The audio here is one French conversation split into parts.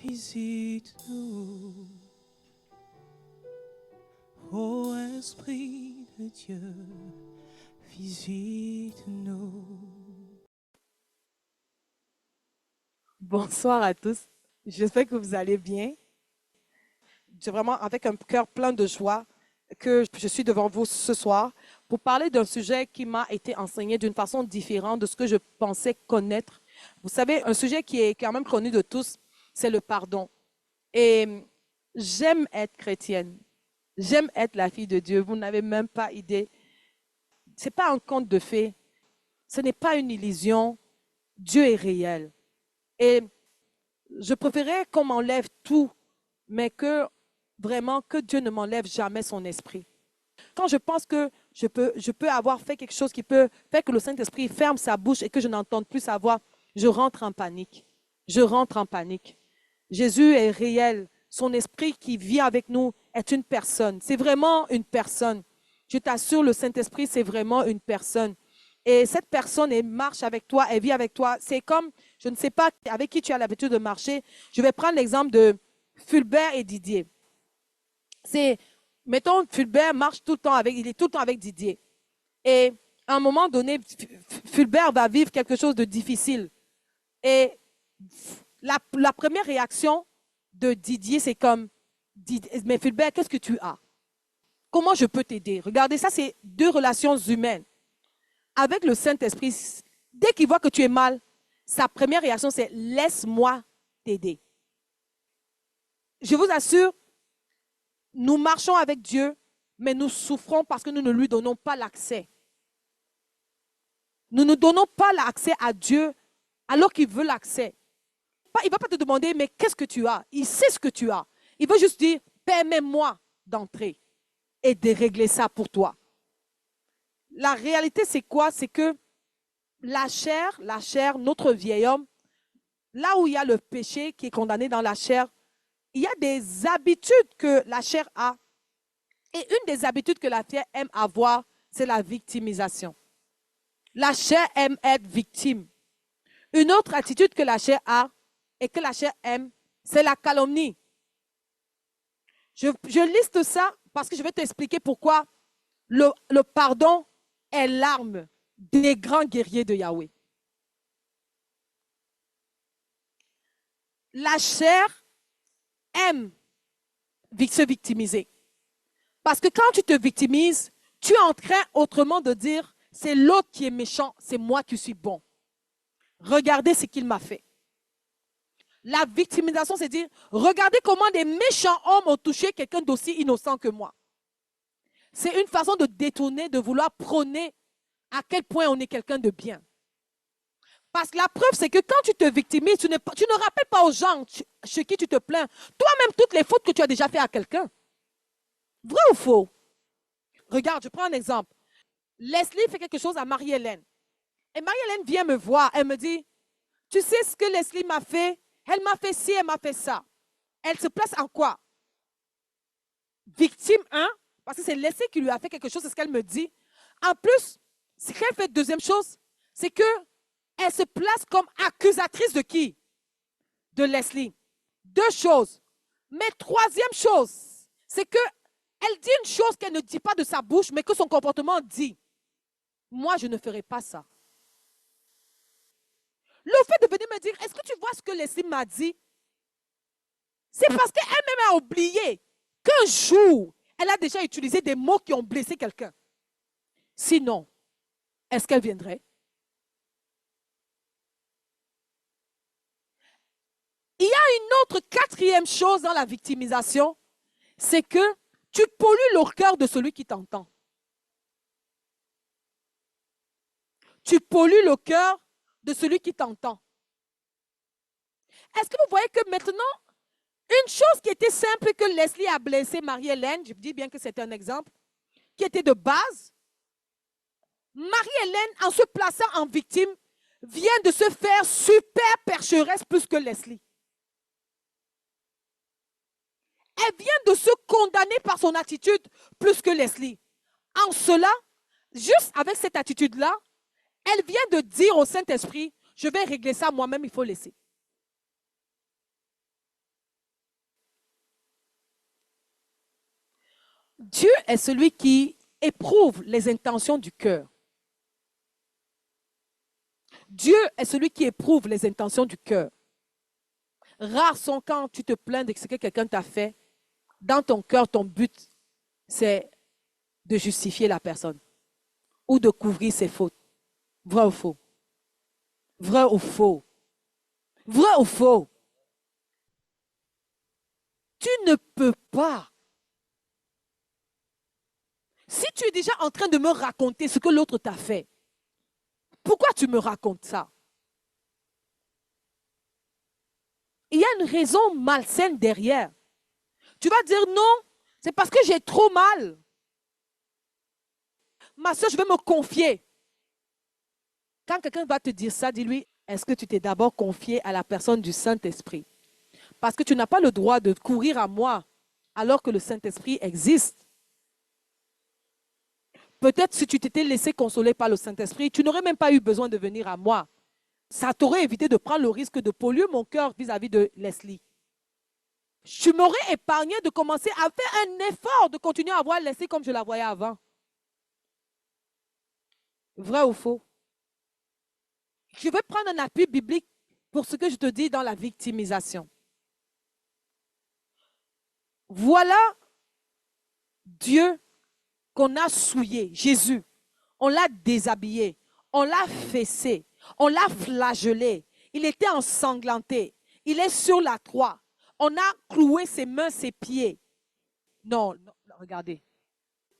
Visite-nous, ô Esprit de Dieu, visite-nous. Bonsoir à tous. J'espère que vous allez bien. C'est vraiment avec un cœur plein de joie que je suis devant vous ce soir pour parler d'un sujet qui m'a été enseigné d'une façon différente de ce que je pensais connaître. Vous savez, un sujet qui est quand même connu de tous, c'est le pardon. Et j'aime être chrétienne. J'aime être la fille de Dieu. Vous n'avez même pas idée. Ce n'est pas un conte de fées. Ce n'est pas une illusion. Dieu est réel. Et je préférais qu'on m'enlève tout, mais que vraiment que Dieu ne m'enlève jamais son esprit. Quand je pense que je peux avoir fait quelque chose qui peut faire que le Saint-Esprit ferme sa bouche et que je n'entende plus sa voix, je rentre en panique. Je rentre en panique. Jésus est réel. Son esprit qui vit avec nous est une personne. C'est vraiment une personne. Je t'assure, le Saint-Esprit, c'est vraiment une personne. Et cette personne, elle marche avec toi, elle vit avec toi. C'est comme, je ne sais pas avec qui tu as l'habitude de marcher. Je vais prendre l'exemple de Fulbert et Didier. Mettons, Fulbert marche tout le temps il est tout le temps avec Didier. Et à un moment donné, Fulbert va vivre quelque chose de difficile. Et la première réaction de Didier, c'est comme, mais Fulbert, qu'est-ce que tu as? Comment je peux t'aider? Regardez, ça, c'est deux relations humaines. Avec le Saint-Esprit, dès qu'il voit que tu es mal, sa première réaction, c'est laisse-moi t'aider. Je vous assure, nous marchons avec Dieu, mais nous souffrons parce que nous ne lui donnons pas l'accès. Nous ne donnons pas l'accès à Dieu alors qu'il veut l'accès. Il ne va pas te demander, mais qu'est-ce que tu as? Il sait ce que tu as. Il veut juste dire, permets-moi d'entrer et de régler ça pour toi. La réalité, c'est quoi? C'est que la chair, notre vieil homme, là où il y a le péché qui est condamné dans la chair, il y a des habitudes que la chair a. Et une des habitudes que la chair aime avoir, c'est la victimisation. La chair aime être victime. Une autre attitude que la chair a et que la chair aime, c'est la calomnie. Je liste ça parce que je vais t'expliquer pourquoi le pardon est l'arme des grands guerriers de Yahweh. La chair aime se victimiser. Parce que quand tu te victimises, tu es en train autrement de dire, c'est l'autre qui est méchant, c'est moi qui suis bon. Regardez ce qu'il m'a fait. La victimisation, c'est dire, regardez comment des méchants hommes ont touché quelqu'un d'aussi innocent que moi. C'est une façon de détourner, de vouloir prôner à quel point on est quelqu'un de bien. Parce que la preuve, c'est que quand tu te victimises, tu ne rappelles pas aux gens chez qui tu te plains, toi-même toutes les fautes que tu as déjà fait à quelqu'un. Vrai ou faux? Regarde, je prends un exemple. Leslie fait quelque chose à Marie-Hélène. Et Marie-Hélène vient me voir, elle me dit, tu sais ce que Leslie m'a fait? Elle m'a fait ci, elle m'a fait ça. Elle se place en quoi? Victime 1, parce que c'est Leslie qui lui a fait quelque chose, c'est ce qu'elle me dit. En plus, ce qu'elle fait, deuxième chose, c'est qu'elle se place comme accusatrice de qui? De Leslie. Deux choses. Mais troisième chose, c'est qu'elle dit une chose qu'elle ne dit pas de sa bouche, mais que son comportement dit. Moi, je ne ferai pas ça. Le fait de venir me dire, est-ce que tu vois ce que Leslie m'a dit? C'est parce qu'elle-même a oublié qu'un jour, elle a déjà utilisé des mots qui ont blessé quelqu'un. Sinon, est-ce qu'elle viendrait? Il y a une autre quatrième chose dans la victimisation, c'est que tu pollues le cœur de celui qui t'entend. Tu pollues le cœur de celui qui t'entend. Est-ce que vous voyez que maintenant, une chose qui était simple que Leslie a blessé Marie-Hélène, je dis bien que c'est un exemple, qui était de base, Marie-Hélène, en se plaçant en victime, vient de se faire super percheresse plus que Leslie. Elle vient de se condamner par son attitude plus que Leslie. En cela, juste avec cette attitude-là, elle vient de dire au Saint-Esprit, je vais régler ça moi-même, il faut laisser. Dieu est celui qui éprouve les intentions du cœur. Dieu est celui qui éprouve les intentions du cœur. Rares sont quand tu te plains de ce que quelqu'un t'a fait. Dans ton cœur, ton but, c'est de justifier la personne ou de couvrir ses fautes. Vrai ou faux? Vrai ou faux? Vrai ou faux? Tu ne peux pas. Si tu es déjà en train de me raconter ce que l'autre t'a fait, pourquoi tu me racontes ça? Il y a une raison malsaine derrière. Tu vas dire non, c'est parce que j'ai trop mal. Ma soeur, je vais me confier. Quand quelqu'un va te dire ça, dis-lui, est-ce que tu t'es d'abord confié à la personne du Saint-Esprit? Parce que tu n'as pas le droit de courir à moi alors que le Saint-Esprit existe. Peut-être si tu t'étais laissé consoler par le Saint-Esprit, tu n'aurais même pas eu besoin de venir à moi. Ça t'aurait évité de prendre le risque de polluer mon cœur vis-à-vis de Leslie. Tu m'aurais épargné de commencer à faire un effort de continuer à voir Leslie comme je la voyais avant. Vrai ou faux? Je vais prendre un appui biblique pour ce que je te dis dans la victimisation. Voilà Dieu qu'on a souillé, Jésus. On l'a déshabillé, on l'a fessé, on l'a flagellé. Il était ensanglanté. Il est sur la croix. On a cloué ses mains, ses pieds. Non, non, regardez.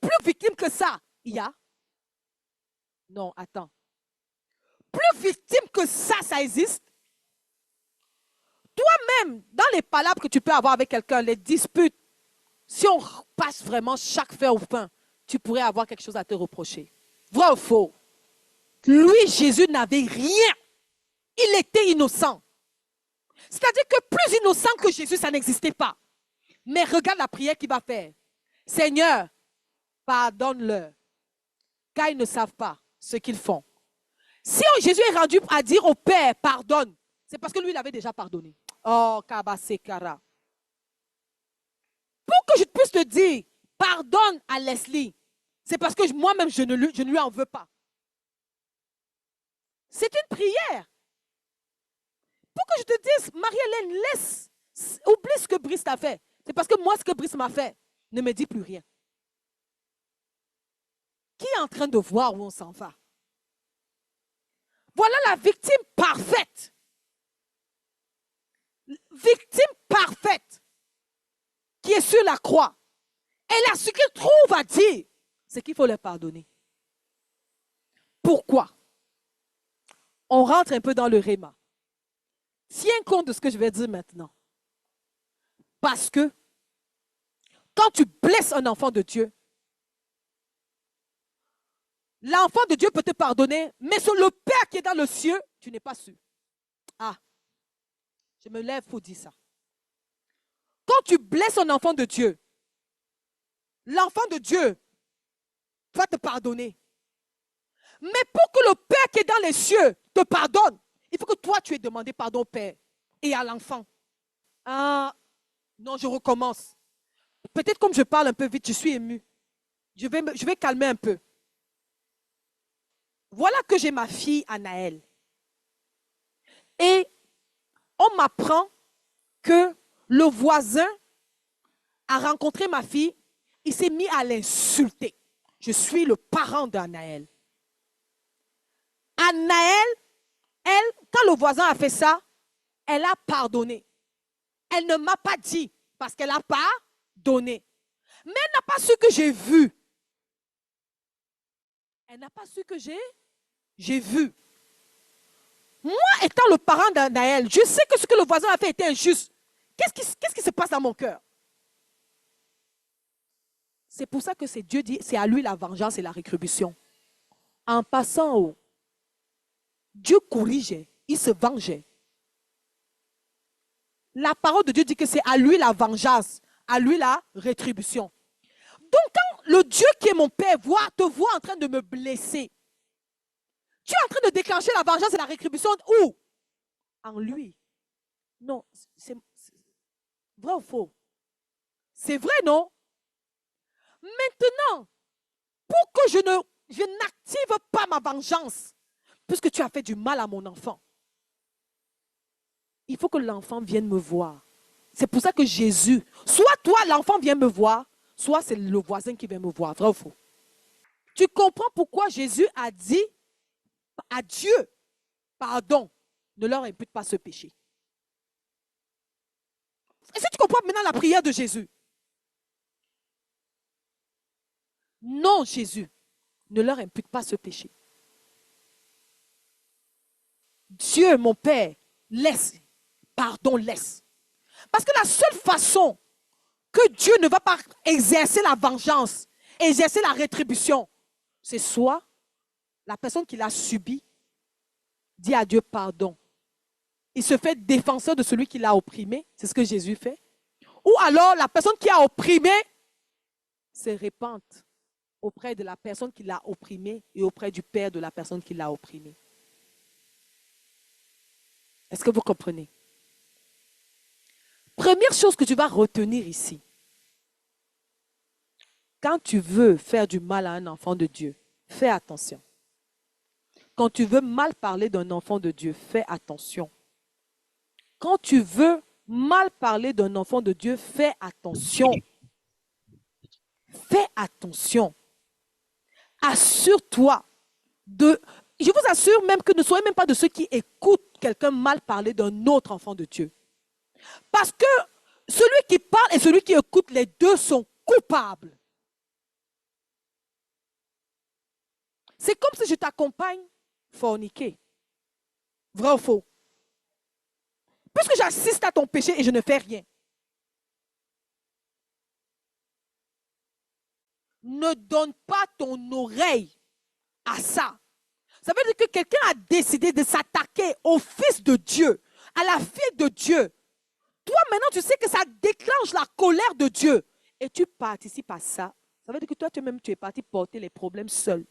Plus victime que ça, il y a. Non, attends. Plus victime que ça existe. Toi-même, dans les palabres que tu peux avoir avec quelqu'un, les disputes, si on passe vraiment chaque fer au pain, tu pourrais avoir quelque chose à te reprocher. Vrai ou faux? Lui, Jésus n'avait rien. Il était innocent. C'est-à-dire que plus innocent que Jésus, ça n'existait pas. Mais regarde la prière qu'il va faire. Seigneur, pardonne-leur, car ils ne savent pas ce qu'ils font. Si Jésus est rendu à dire au Père, pardonne, c'est parce que lui, il avait déjà pardonné. Oh, Kabasekara. Pour que je puisse te dire, pardonne à Leslie, c'est parce que moi-même, je ne lui en veux pas. C'est une prière. Pour que je te dise, Marie-Hélène, oublie ce que Brice t'a fait. C'est parce que moi, ce que Brice m'a fait, ne me dit plus rien. Qui est en train de voir où on s'en va? Voilà la victime parfaite. Victime parfaite qui est sur la croix. Elle a ce qu'elle trouve à dire, c'est qu'il faut leur pardonner. Pourquoi? On rentre un peu dans le réma. Tiens compte de ce que je vais dire maintenant. Parce que quand tu blesses un enfant de Dieu, l'enfant de Dieu peut te pardonner, mais sur le Père qui est dans le ciel, tu n'es pas sûr. Ah, je me lève pour dire ça. Quand tu blesses un enfant de Dieu, l'enfant de Dieu va te pardonner. Mais pour que le Père qui est dans les cieux te pardonne, il faut que toi, tu aies demandé pardon au Père et à l'enfant. Ah, non, je recommence. Peut-être comme je parle un peu vite, je suis émue. Je vais calmer un peu. Voilà que j'ai ma fille Anaëlle. Et on m'apprend que le voisin a rencontré ma fille, il s'est mis à l'insulter. Je suis le parent d'Anaëlle. Anaëlle, elle, quand le voisin a fait ça, elle a pardonné. Elle ne m'a pas dit parce qu'elle n'a pas donné. Mais elle n'a pas su que j'ai vu. Elle n'a pas su que j'ai vu. Moi, étant le parent d'Anaëlle, je sais que ce que le voisin a fait était injuste. Qu'est-ce qui se passe dans mon cœur? C'est pour ça que c'est Dieu dit, c'est à lui la vengeance et la rétribution. En passant, Dieu corrigeait, il se vengeait. La parole de Dieu dit que c'est à lui la vengeance, à lui la rétribution. Donc quand le Dieu qui est mon Père te voit en train de me blesser, tu es en train de déclencher la vengeance et la rétribution où? En lui. Non, c'est vrai ou faux? C'est vrai, non? Maintenant, pour que je n'active pas ma vengeance, puisque tu as fait du mal à mon enfant, il faut que l'enfant vienne me voir. C'est pour ça que Jésus, soit toi, l'enfant vient me voir, soit c'est le voisin qui vient me voir. Vrai ou faux? Tu comprends pourquoi Jésus a dit à Dieu, pardon, ne leur impute pas ce péché. Est-ce que tu comprends maintenant la prière de Jésus? Non, Jésus, ne leur impute pas ce péché. Dieu, mon Père, laisse. Pardon, laisse. Parce que la seule façon que Dieu ne va pas exercer la vengeance, exercer la rétribution, c'est soit la personne qui l'a subi dit à Dieu pardon. Il se fait défenseur de celui qui l'a opprimé, c'est ce que Jésus fait. Ou alors la personne qui a opprimé se répente auprès de la personne qui l'a opprimé et auprès du père de la personne qui l'a opprimé. Est-ce que vous comprenez? Première chose que tu vas retenir ici, quand tu veux faire du mal à un enfant de Dieu, fais attention. Quand tu veux mal parler d'un enfant de Dieu, fais attention. Quand tu veux mal parler d'un enfant de Dieu, fais attention. Fais attention. Assure-toi de... Je vous assure même que ne soyez même pas de ceux qui écoutent quelqu'un mal parler d'un autre enfant de Dieu. Parce que celui qui parle et celui qui écoute, les deux sont coupables. C'est comme si je t'accompagne forniquer. Vrai ou faux? Puisque j'assiste à ton péché et je ne fais rien. Ne donne pas ton oreille à ça. Ça veut dire que quelqu'un a décidé de s'attaquer au Fils de Dieu, à la fille de Dieu. Toi, maintenant, tu sais que ça déclenche la colère de Dieu. Et tu participes à ça. Ça veut dire que toi-même, tu es parti porter les problèmes seul.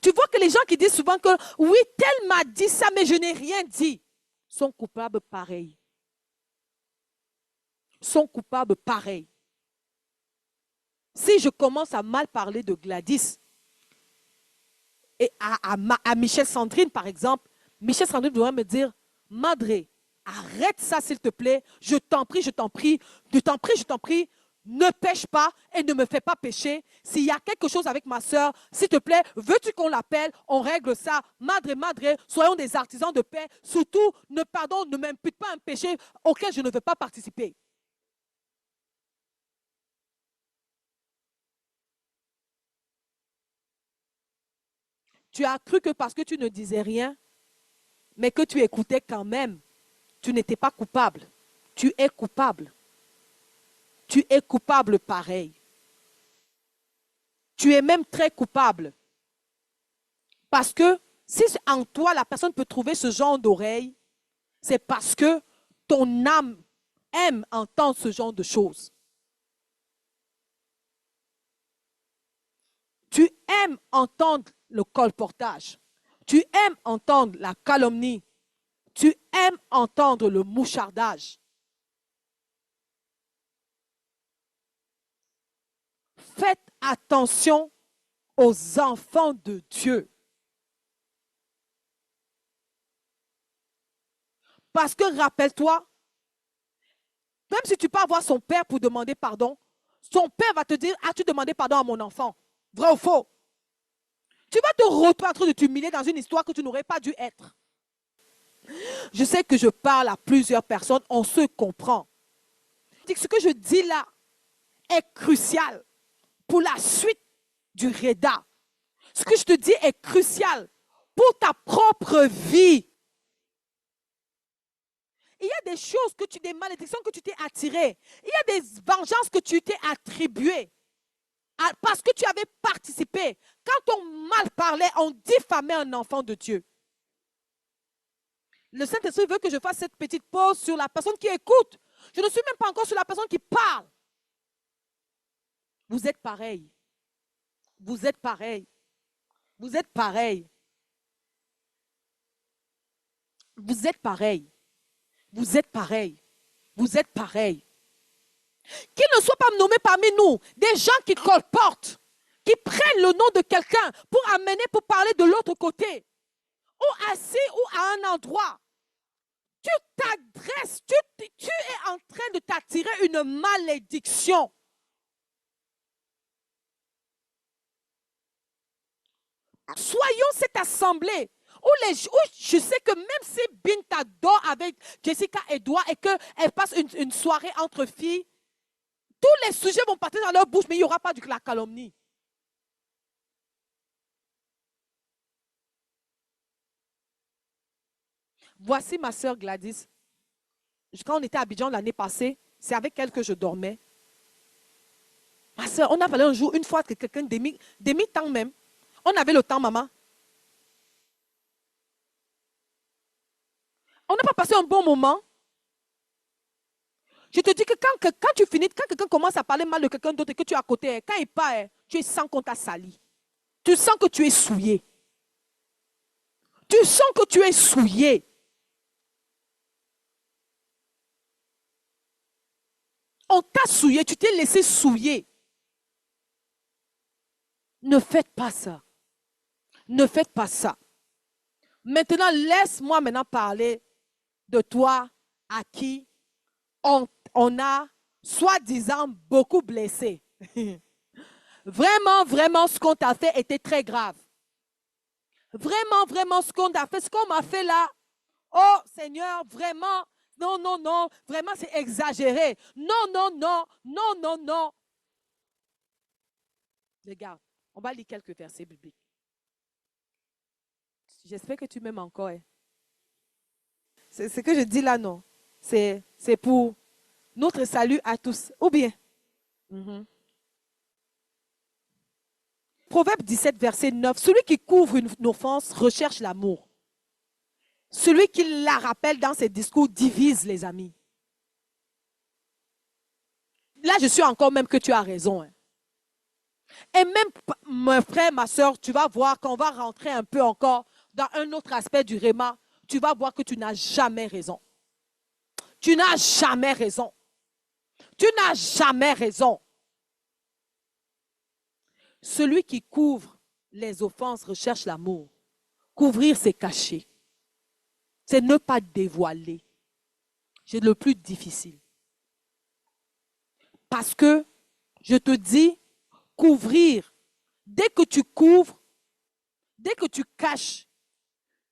Tu vois que les gens qui disent souvent que oui, tel m'a dit ça, mais je n'ai rien dit, sont coupables pareil. Sont coupables pareil. Si je commence à mal parler de Gladys et à Michel Sandrine, par exemple, Michel Sandrine devrait me dire, Madré, arrête ça s'il te plaît, je t'en prie, je t'en prie, je t'en prie, je t'en prie, ne pêche pas et ne me fais pas pécher. S'il y a quelque chose avec ma soeur, s'il te plaît, veux-tu qu'on l'appelle, on règle ça. Madré, Madré, soyons des artisans de paix. Surtout, ne m'impute pas un péché auquel je ne veux pas participer. Tu as cru que parce que tu ne disais rien, mais que tu écoutais quand même, tu n'étais pas coupable. Tu es coupable. Tu es coupable pareil. Tu es même très coupable. Parce que si en toi, la personne peut trouver ce genre d'oreille, c'est parce que ton âme aime entendre ce genre de choses. Tu aimes entendre le colportage. Tu aimes entendre la calomnie. Tu aimes entendre le mouchardage. Faites attention aux enfants de Dieu. Parce que rappelle-toi, même si tu pars voir son père pour demander pardon, son père va te dire, as-tu demandé pardon à mon enfant? Vrai ou faux? Tu vas te retrouver en train de t'humilier dans une histoire que tu n'aurais pas dû être. Je sais que je parle à plusieurs personnes, on se comprend. Ce que je dis là est crucial pour la suite du REDA. Ce que je te dis est crucial pour ta propre vie. Il y a des choses des malédictions que tu t'es attirées. Il y a des vengeances que tu t'es attribuées. Parce que tu avais participé. Quand on mal parlait, on diffamait un enfant de Dieu. Le Saint-Esprit veut que je fasse cette petite pause sur la personne qui écoute. Je ne suis même pas encore sur la personne qui parle. Vous êtes pareil. Vous êtes pareil. Vous êtes pareil. Vous êtes pareil. Vous êtes pareil. Vous êtes pareil. Qu'il ne soit pas nommé parmi nous des gens qui colportent, qui prennent le nom de quelqu'un pour amener, pour parler de l'autre côté, ou assis ou à un endroit. Tu t'adresses, tu es en train de t'attirer une malédiction. Soyons cette assemblée où je sais que même si Binta dort avec Jessica Edouard et qu'elle passe une soirée entre filles, tous les sujets vont partir dans leur bouche, mais il n'y aura pas de la calomnie. Voici ma soeur Gladys. Quand on était à Abidjan l'année passée, c'est avec elle que je dormais. Ma soeur, on a parlé un jour, une fois que quelqu'un demi-temps même, on avait le temps, maman. On n'a pas passé un bon moment. Je te dis que quand tu finis, quand quelqu'un commence à parler mal de quelqu'un d'autre et que tu es à côté, quand il part, tu sens qu'on t'a sali. Tu sens que tu es souillé. Tu sens que tu es souillé. On t'a souillé, tu t'es laissé souiller. Ne faites pas ça. Ne faites pas ça. Maintenant, laisse-moi maintenant parler de toi à qui on a, soi-disant, beaucoup blessé. Vraiment, vraiment, ce qu'on t'a fait était très grave. Vraiment, vraiment, ce qu'on t'a fait, ce qu'on m'a fait là, oh Seigneur, vraiment, non, non, non, vraiment, c'est exagéré. Non, non, non, non, non, non. Regarde, on va lire quelques versets bibliques. J'espère que tu m'aimes encore. Hein. C'est ce que je dis là, non. C'est pour notre salut à tous. Ou bien. Proverbe 17, verset 9. Celui qui couvre une offense recherche l'amour. Celui qui la rappelle dans ses discours divise les amis. Là, je suis encore même que tu as raison. Hein. Et même, mon frère, ma soeur, tu vas voir qu'on va rentrer un peu encore dans un autre aspect du réma. Tu vas voir que tu n'as jamais raison. Tu n'as jamais raison. Tu n'as jamais raison. Celui qui couvre les offenses recherche l'amour. Couvrir, c'est cacher. C'est ne pas dévoiler. C'est le plus difficile. Parce que, je te dis, couvrir, dès que tu couvres, dès que tu caches,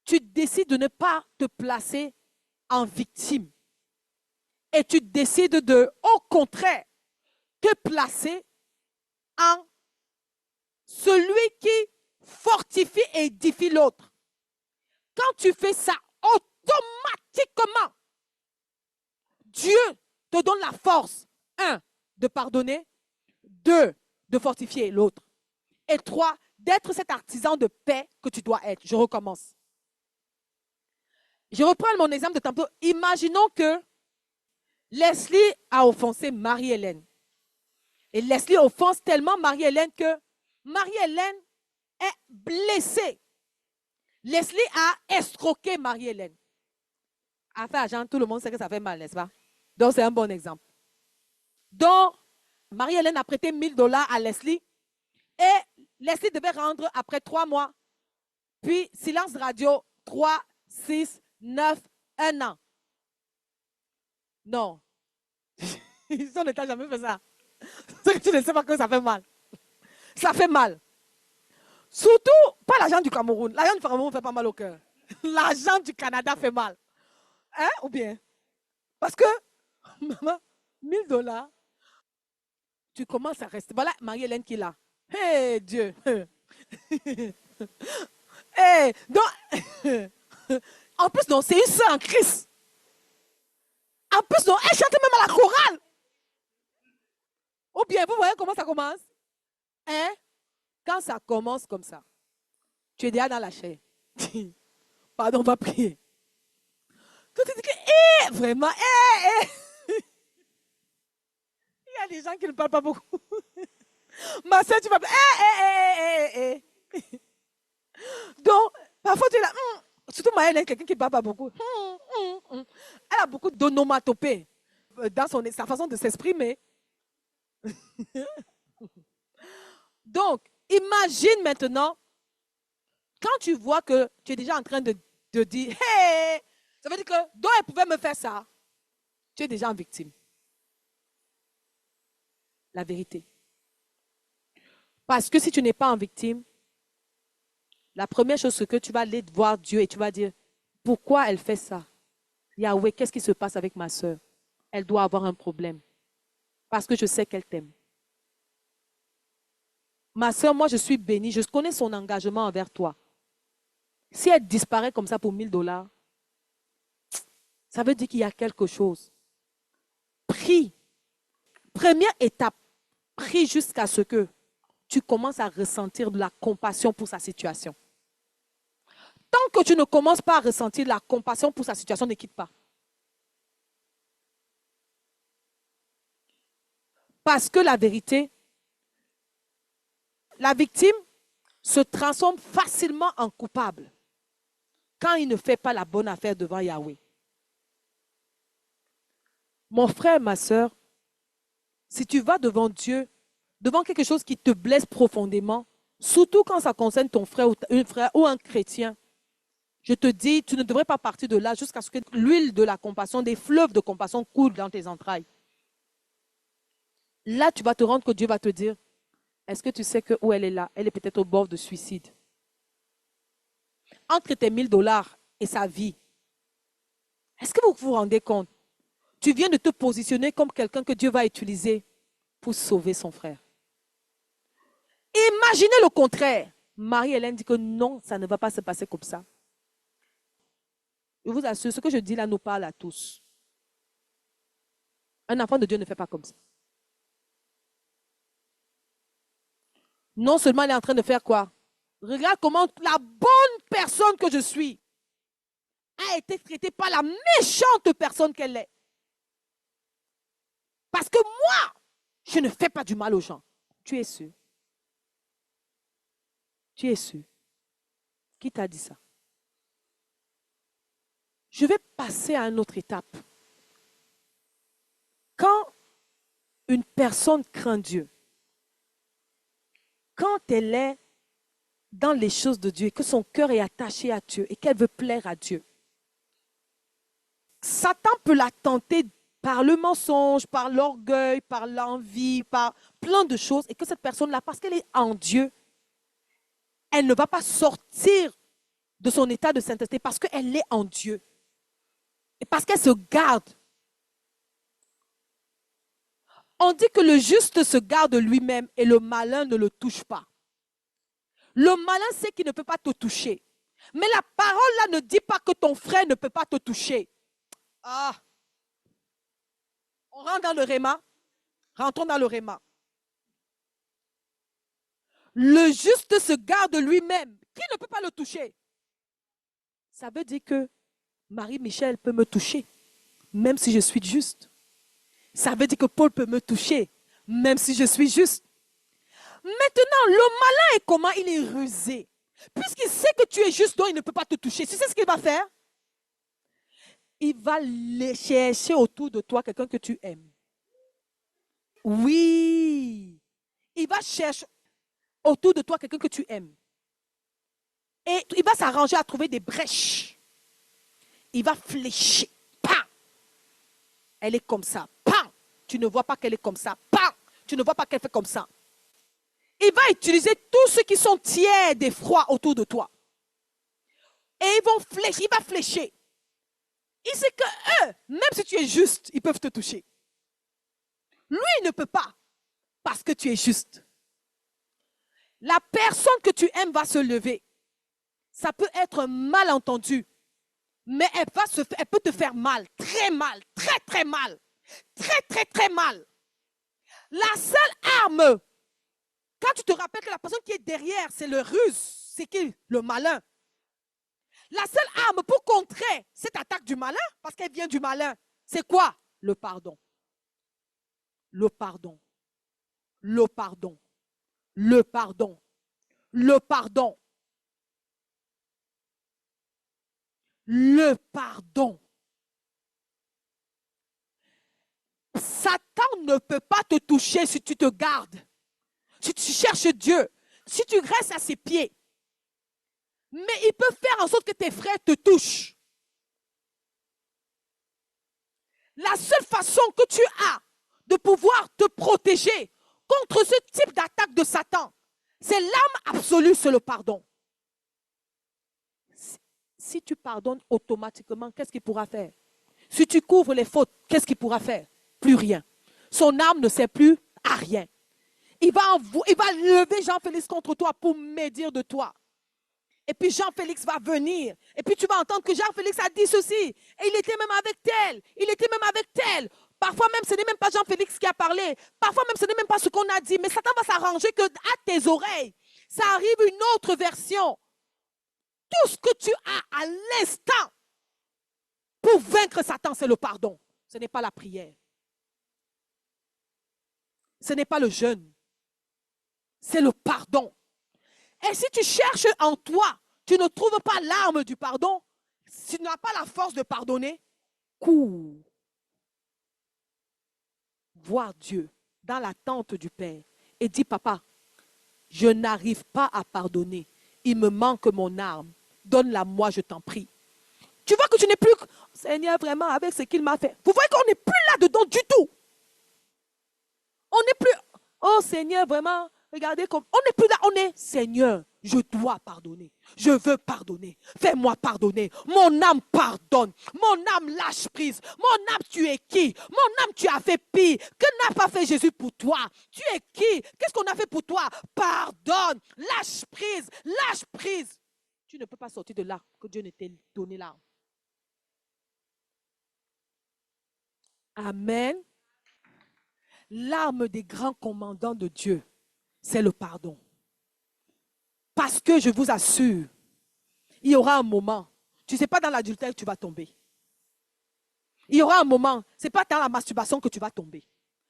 tu décides de ne pas te placer en victime. Et tu décides de, au contraire, te placer en celui qui fortifie et édifie l'autre. Quand tu fais ça, automatiquement, Dieu te donne la force, 1, de pardonner, 2, de fortifier l'autre, et 3, d'être cet artisan de paix que tu dois être. Je recommence. Je reprends mon exemple de tantôt. Imaginons que Leslie a offensé Marie-Hélène. Et Leslie offense tellement Marie-Hélène que Marie-Hélène est blessée. Leslie a escroqué Marie-Hélène. Affaire argent, tout le monde sait que ça fait mal, n'est-ce pas? Donc, c'est un bon exemple. Donc, Marie-Hélène a prêté $1000 à Leslie et Leslie devait rendre après 3 mois. Puis, silence radio, 3, 6, 9, 1 an. Non. On n'était jamais fait ça. C'est que tu ne sais pas que ça fait mal. Ça fait mal. Surtout, pas l'argent du Cameroun. L'argent du Cameroun ne fait pas mal au cœur. L'argent du Canada fait mal. Hein? Ou bien? Parce que, maman, $1000, tu commences à rester. Voilà Marie-Hélène qui est là. Hé, Dieu. Hey, donc, en plus, non, c'est une sœur en Christ. En plus, non, elle chante même à la chorale. Ou bien, vous voyez comment ça commence? Hein? Quand ça commence comme ça, tu es déjà dans la chair. Pardon, on va prier. Quand tu dis que, vraiment, il y a des gens qui ne parlent pas beaucoup. Ma soeur, tu vas Donc, parfois, tu es là, surtout Maëlle, quelqu'un qui ne parle pas beaucoup. Elle a beaucoup d'onomatopées dans sa façon de s'exprimer. Donc, imagine maintenant, quand tu vois que tu es déjà en train de dire, hey, ça veut dire que, donc elle pouvait me faire ça. Tu es déjà en victime. La vérité. Parce que si tu n'es pas en victime, la première chose, c'est que tu vas aller voir Dieu et tu vas dire, pourquoi elle fait ça? Yahweh, qu'est-ce qui se passe avec ma soeur? Elle doit avoir un problème. Parce que je sais qu'elle t'aime. Ma soeur, moi, je suis bénie. Je connais son engagement envers toi. Si elle disparaît comme ça pour 1 000 $, ça veut dire qu'il y a quelque chose. Prie. Première étape, prie jusqu'à ce que tu commences à ressentir de la compassion pour sa situation. Tant que tu ne commences pas à ressentir de la compassion pour sa situation, ne quitte pas. Parce que la vérité, la victime se transforme facilement en coupable quand il ne fait pas la bonne affaire devant Yahweh. Mon frère, ma soeur, si tu vas devant Dieu, devant quelque chose qui te blesse profondément, surtout quand ça concerne ton frère ou un chrétien, je te dis, tu ne devrais pas partir de là jusqu'à ce que l'huile de la compassion, des fleuves de compassion coulent dans tes entrailles. Là, tu vas te rendre que Dieu va te dire, est-ce que tu sais que où elle est là? Elle est peut-être au bord de suicide. Entre tes 1 000 $ et sa vie, est-ce que vous vous rendez compte? Tu viens de te positionner comme quelqu'un que Dieu va utiliser pour sauver son frère. Imaginez le contraire. Marie-Hélène dit que non, ça ne va pas se passer comme ça. Je vous assure, ce que je dis là nous parle à tous. Un enfant de Dieu ne fait pas comme ça. Non seulement elle est en train de faire quoi? Regarde comment la bonne personne que je suis a été traitée par la méchante personne qu'elle est. Parce que moi, je ne fais pas du mal aux gens. Tu es sûr? Tu es sûr? Qui t'a dit ça? Je vais passer à une autre étape. Quand une personne craint Dieu, quand elle est dans les choses de Dieu, que son cœur est attaché à Dieu et qu'elle veut plaire à Dieu, Satan peut la tenter par le mensonge, par l'orgueil, par l'envie, par plein de choses, et que cette personne-là, parce qu'elle est en Dieu, elle ne va pas sortir de son état de sainteté parce qu'elle est en Dieu. Et parce qu'elle se garde. On dit que le juste se garde lui-même et le malin ne le touche pas. Le malin sait qu'il ne peut pas te toucher. Mais la parole là ne dit pas que ton frère ne peut pas te toucher. Ah, on rentre dans le réma. Rentrons dans le réma. Le juste se garde lui-même. Qui ne peut pas le toucher? Ça veut dire que Marie-Michel peut me toucher, même si je suis juste. Ça veut dire que Paul peut me toucher, même si je suis juste. Maintenant, le malin est comment? Il est rusé. Puisqu'il sait que tu es juste, donc il ne peut pas te toucher. Tu sais ce qu'il va faire? Il va chercher autour de toi quelqu'un que tu aimes. Oui. Il va chercher autour de toi quelqu'un que tu aimes. Et il va s'arranger à trouver des brèches. Il va flécher. Pam! Elle est comme ça. Pam! Tu ne vois pas qu'elle est comme ça. Pam! Tu ne vois pas qu'elle fait comme ça. Il va utiliser tous ceux qui sont tièdes et froids autour de toi. Et ils vont fléchir. Il va flécher. Il sait que eux, même si tu es juste, ils peuvent te toucher. Lui, il ne peut pas parce que tu es juste. La personne que tu aimes va se lever. Ça peut être un malentendu, mais elle peut te faire mal, très mal, très très mal, très très très mal. La seule arme, quand tu te rappelles que la personne qui est derrière, c'est le ruse, c'est qui? Le malin. La seule arme pour contrer cette attaque du malin, parce qu'elle vient du malin, c'est quoi? Le pardon. Le pardon. Le pardon. Le pardon. Le pardon. Le pardon. Satan ne peut pas te toucher si tu te gardes, si tu cherches Dieu, si tu restes à ses pieds. Mais il peut faire en sorte que tes frères te touchent. La seule façon que tu as de pouvoir te protéger contre ce type d'attaque de Satan, c'est l'arme absolue, c'est le pardon. Si tu pardonnes automatiquement, qu'est-ce qu'il pourra faire? Si tu couvres les fautes, qu'est-ce qu'il pourra faire? Plus rien. Son âme ne sert plus à rien. Il va lever Jean-Félix contre toi pour médire de toi. Et puis Jean-Félix va venir. Et puis tu vas entendre que Jean-Félix a dit ceci. Et il était même avec tel. Il était même avec tel. Parfois même, ce n'est même pas Jean-Félix qui a parlé. Parfois même, ce n'est même pas ce qu'on a dit. Mais Satan va s'arranger que à tes oreilles, ça arrive une autre version. Tout ce que tu as à l'instant pour vaincre Satan, c'est le pardon. Ce n'est pas la prière. Ce n'est pas le jeûne. C'est le pardon. Et si tu cherches en toi, tu ne trouves pas l'arme du pardon, si tu n'as pas la force de pardonner, cours. Voir Dieu dans la tente du Père et dis, papa, je n'arrive pas à pardonner. Il me manque mon arme. Donne-la moi, je t'en prie. Tu vois que tu n'es plus, Seigneur, vraiment, avec ce qu'il m'a fait. Vous voyez qu'on n'est plus là-dedans du tout. On n'est plus, oh Seigneur, vraiment, regardez comme, on n'est plus là, on est, Seigneur, je dois pardonner. Je veux pardonner. Fais-moi pardonner. Mon âme pardonne. Mon âme lâche prise. Mon âme, tu es qui? Mon âme, tu as fait pire. Que n'a pas fait Jésus pour toi? Tu es qui? Qu'est-ce qu'on a fait pour toi? Pardonne. Lâche prise. Lâche prise. Tu ne peux pas sortir de là que Dieu ne t'ait donné l'arme. Amen. L'arme des grands commandants de Dieu, c'est le pardon. Parce que je vous assure, il y aura un moment, tu ne sais pas dans l'adultère que tu vas tomber. Il y aura un moment, ce n'est pas dans la masturbation que tu vas tomber.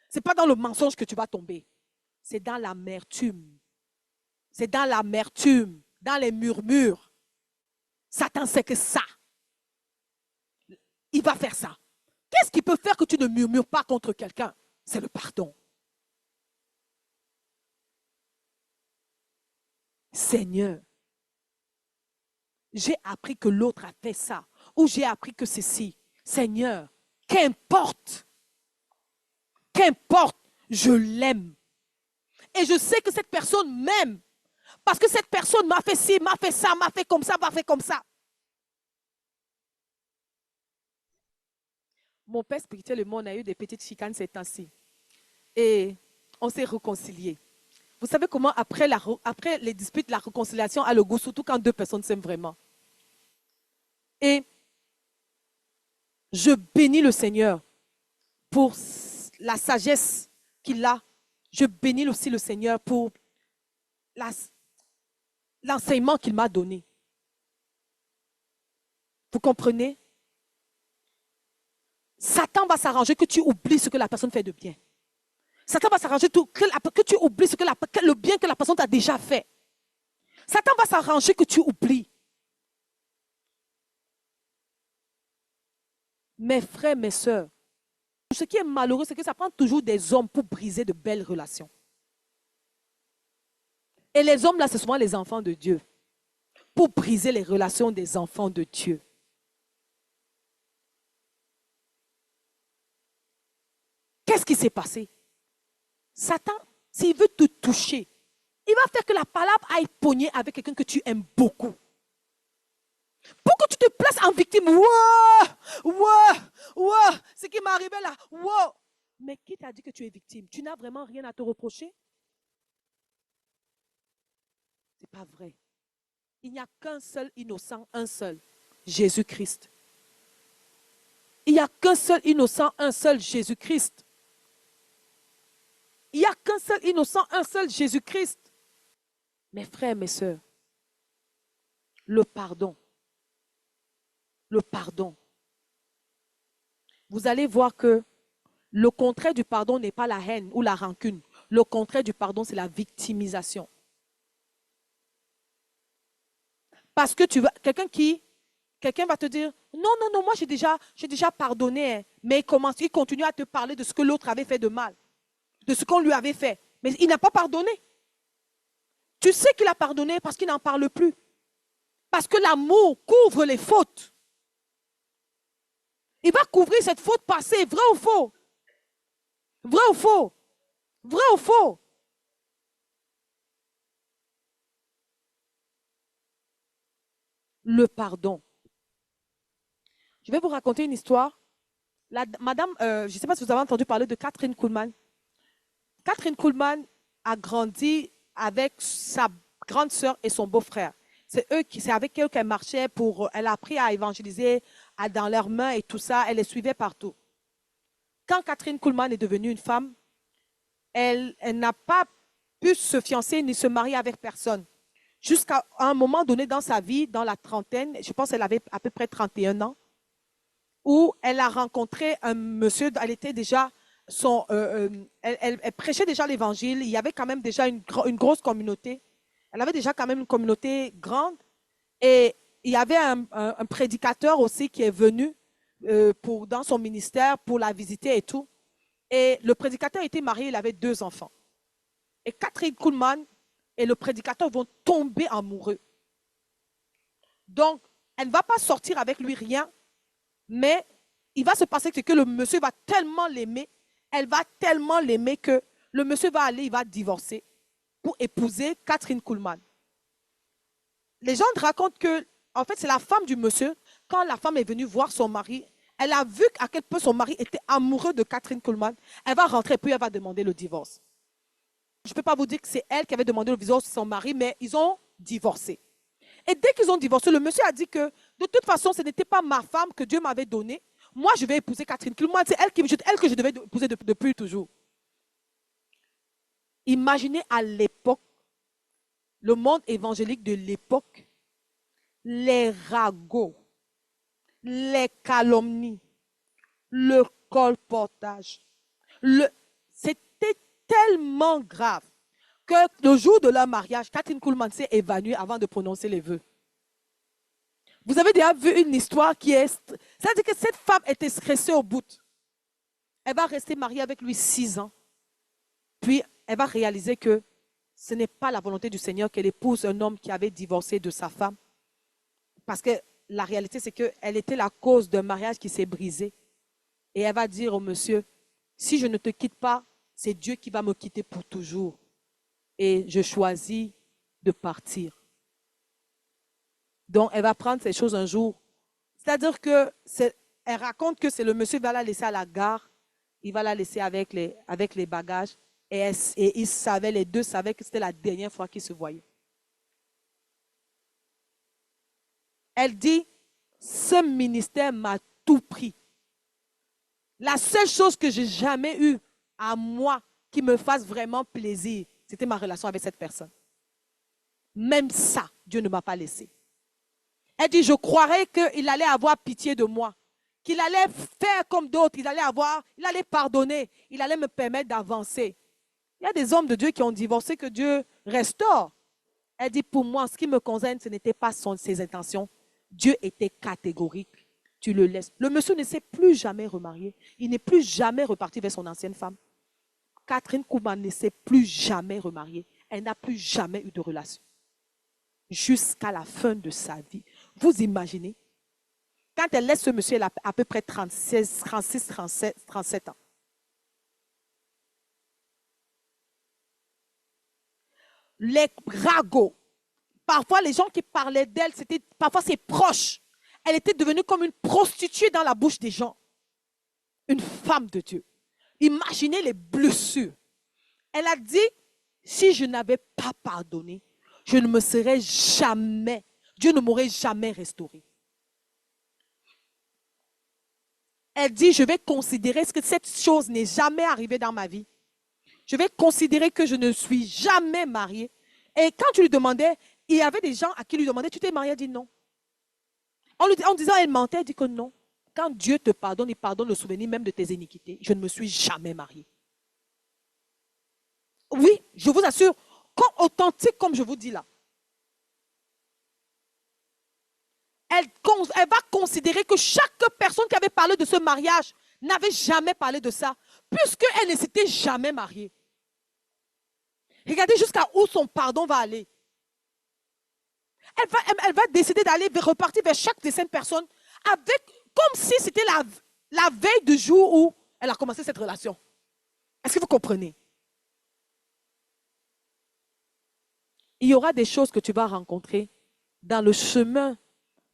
Ce n'est pas dans le mensonge que tu vas tomber. C'est dans l'amertume. C'est dans l'amertume, dans les murmures. Satan sait que ça. Il va faire ça. Qu'est-ce qui peut faire que tu ne murmures pas contre quelqu'un? C'est le pardon. Seigneur, j'ai appris que l'autre a fait ça, ou j'ai appris que ceci. Seigneur, qu'importe, je l'aime. Et je sais que cette personne m'aime, parce que cette personne m'a fait ci, m'a fait ça, m'a fait comme ça, m'a fait comme ça. Mon père spirituel et moi, on a eu des petites chicanes ces temps-ci. Et on s'est réconciliés. Vous savez comment, après les disputes, la réconciliation a le goût, surtout quand deux personnes s'aiment vraiment. Et je bénis le Seigneur pour la sagesse qu'il a. Je bénis aussi le Seigneur pour l'enseignement qu'il m'a donné. Vous comprenez? Satan va s'arranger que tu oublies ce que la personne fait de bien. Satan va s'arranger que tu oublies le bien que la personne t'a déjà fait. Satan va s'arranger que tu oublies. Mes frères, mes sœurs, ce qui est malheureux, c'est que ça prend toujours des hommes pour briser de belles relations. Et les hommes, là, c'est souvent les enfants de Dieu. Pour briser les relations des enfants de Dieu. Qu'est-ce qui s'est passé? Satan, s'il veut te toucher, il va faire que la palabre aille pogner avec quelqu'un que tu aimes beaucoup. Pour que tu te places en victime. Ce qui m'est arrivé là. Mais qui t'a dit que tu es victime? Tu n'as vraiment rien à te reprocher? Ce n'est pas vrai. Il n'y a qu'un seul innocent, un seul. Jésus-Christ. Il n'y a qu'un seul innocent, un seul Jésus-Christ. Il n'y a qu'un seul innocent, un seul Jésus-Christ. Mes frères, mes sœurs, le pardon. Le pardon. Vous allez voir que le contraire du pardon n'est pas la haine ou la rancune. Le contraire du pardon, c'est la victimisation. Parce que tu vas, quelqu'un quelqu'un va te dire, non, non, non, moi j'ai déjà pardonné. Hein. Mais il continue à te parler de ce que l'autre avait fait de mal, de ce qu'on lui avait fait. Mais il n'a pas pardonné. Tu sais qu'il a pardonné parce qu'il n'en parle plus. Parce que l'amour couvre les fautes. Il va couvrir cette faute passée, vrai ou faux? Vrai ou faux? Vrai ou faux? Le pardon. Je vais vous raconter une histoire. Madame, je ne sais pas si vous avez entendu parler de Catherine Kuhlman. Catherine Kuhlman a grandi avec sa grande sœur et son beau-frère. C'est avec eux qu'elle marchait elle a appris à évangéliser dans leurs mains et tout ça. Elle les suivait partout. Quand Catherine Kuhlman est devenue une femme, elle n'a pas pu se fiancer ni se marier avec personne. Jusqu'à un moment donné dans sa vie, dans la trentaine, je pense qu'elle avait à peu près 31 ans, où elle a rencontré un monsieur, elle était déjà elle prêchait déjà l'évangile, il y avait quand même déjà une grosse communauté. Elle avait déjà quand même une communauté grande. Et il y avait un prédicateur aussi qui est venu dans son ministère pour la visiter et tout. Et le prédicateur était marié, il avait 2 enfants. Et Catherine Kuhlman et le prédicateur vont tomber amoureux. Donc, elle ne va pas sortir avec lui rien, mais il va se passer que le monsieur va tellement l'aimer, elle va tellement l'aimer que le monsieur va aller, il va divorcer pour épouser Catherine Kuhlman. Les gens racontent que, en fait, c'est la femme du monsieur. Quand la femme est venue voir son mari, elle a vu à quel point son mari était amoureux de Catherine Kuhlman. Elle va rentrer et puis elle va demander le divorce. Je ne peux pas vous dire que c'est elle qui avait demandé le divorce de son mari, mais ils ont divorcé. Et dès qu'ils ont divorcé, le monsieur a dit que de toute façon, ce n'était pas ma femme que Dieu m'avait donnée. Moi, je vais épouser Catherine Kuhlman. C'est elle que je devais épouser depuis toujours. Imaginez à l'époque, le monde évangélique de l'époque, les ragots, les calomnies, le colportage. C'était tellement grave que le jour de leur mariage, Catherine Kuhlman s'est évanouie avant de prononcer les vœux. Vous avez déjà vu une histoire qui est... C'est-à-dire que cette femme était stressée au bout. Elle va rester mariée avec lui 6 ans. Puis, elle va réaliser que ce n'est pas la volonté du Seigneur qu'elle épouse un homme qui avait divorcé de sa femme. Parce que la réalité, c'est qu'elle était la cause d'un mariage qui s'est brisé. Et elle va dire au monsieur, si je ne te quitte pas, c'est Dieu qui va me quitter pour toujours. Et je choisis de partir. Donc, elle va prendre ces choses un jour. C'est-à-dire qu'elle raconte que c'est le monsieur qui va la laisser à la gare. Il va la laisser avec les bagages. Et les deux savaient que c'était la dernière fois qu'ils se voyaient. Elle dit, ce ministère m'a tout pris. La seule chose que j'ai jamais eue à moi qui me fasse vraiment plaisir, c'était ma relation avec cette personne. Même ça, Dieu ne m'a pas laissé. Elle dit, je croirais qu'il allait avoir pitié de moi, qu'il allait faire comme d'autres, il allait pardonner, il allait me permettre d'avancer. Il y a des hommes de Dieu qui ont divorcé, que Dieu restaure. Elle dit, pour moi, ce qui me concerne, ce n'était pas ses intentions. Dieu était catégorique. Tu le laisses. Le monsieur ne s'est plus jamais remarié. Il n'est plus jamais reparti vers son ancienne femme. Catherine Kuhlman ne s'est plus jamais remariée. Elle n'a plus jamais eu de relation. Jusqu'à la fin de sa vie. Vous imaginez, quand elle laisse ce monsieur, elle a à peu près 36, 37 ans. Les ragots, parfois les gens qui parlaient d'elle, parfois ses proches. Elle était devenue comme une prostituée dans la bouche des gens. Une femme de Dieu. Imaginez les blessures. Elle a dit, si je n'avais pas pardonné, je ne me serais jamais, Dieu ne m'aurait jamais restauré. Elle dit, je vais considérer que cette chose n'est jamais arrivée dans ma vie. Je vais considérer que je ne suis jamais mariée. Et quand tu lui demandais, il y avait des gens à qui lui demandait, tu t'es mariée? Elle dit non. En disant, elle mentait, elle dit que non. Quand Dieu te pardonne, il pardonne le souvenir même de tes iniquités. Je ne me suis jamais mariée. Oui, je vous assure, authentique comme je vous dis là. elle va considérer que chaque personne qui avait parlé de ce mariage n'avait jamais parlé de ça, puisqu'elle ne s'était jamais mariée. Regardez jusqu'à où son pardon va aller. Elle va décider d'aller repartir vers chaque de ces personnes comme si c'était la veille du jour où elle a commencé cette relation. Est-ce que vous comprenez? Il y aura des choses que tu vas rencontrer dans le chemin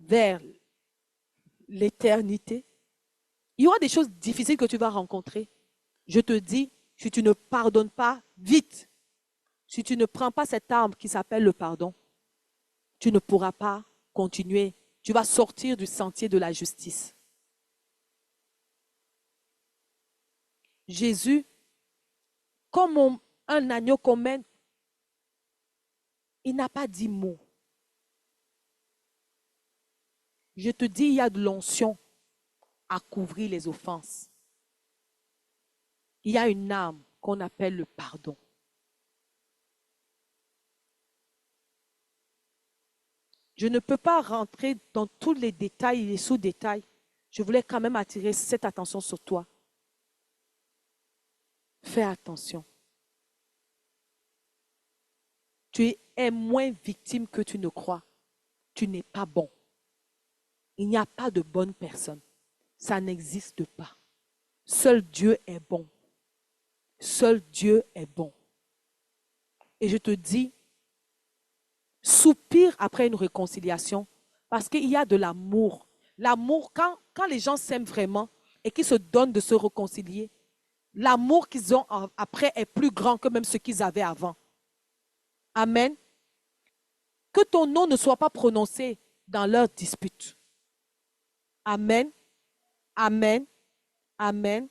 vers l'éternité. Il y aura des choses difficiles que tu vas rencontrer. Je te dis, si tu ne pardonnes pas vite, si tu ne prends pas cette arme qui s'appelle le pardon, tu ne pourras pas continuer. Tu vas sortir du sentier de la justice. Jésus, comme un agneau qu'on mène, il n'a pas dit mot. Je te dis, il y a de l'onction à couvrir les offenses. Il y a une arme qu'on appelle le pardon. Je ne peux pas rentrer dans tous les détails et les sous-détails. Je voulais quand même attirer cette attention sur toi. Fais attention. Tu es moins victime que tu ne crois. Tu n'es pas bon. Il n'y a pas de bonne personne. Ça n'existe pas. Seul Dieu est bon. Seul Dieu est bon. Et je te dis, soupire après une réconciliation parce qu'il y a de l'amour. L'amour, quand les gens s'aiment vraiment et qu'ils se donnent de se réconcilier, l'amour qu'ils ont après est plus grand que même ce qu'ils avaient avant. Amen. Que ton nom ne soit pas prononcé dans leur dispute. Amen. Amen. Amen.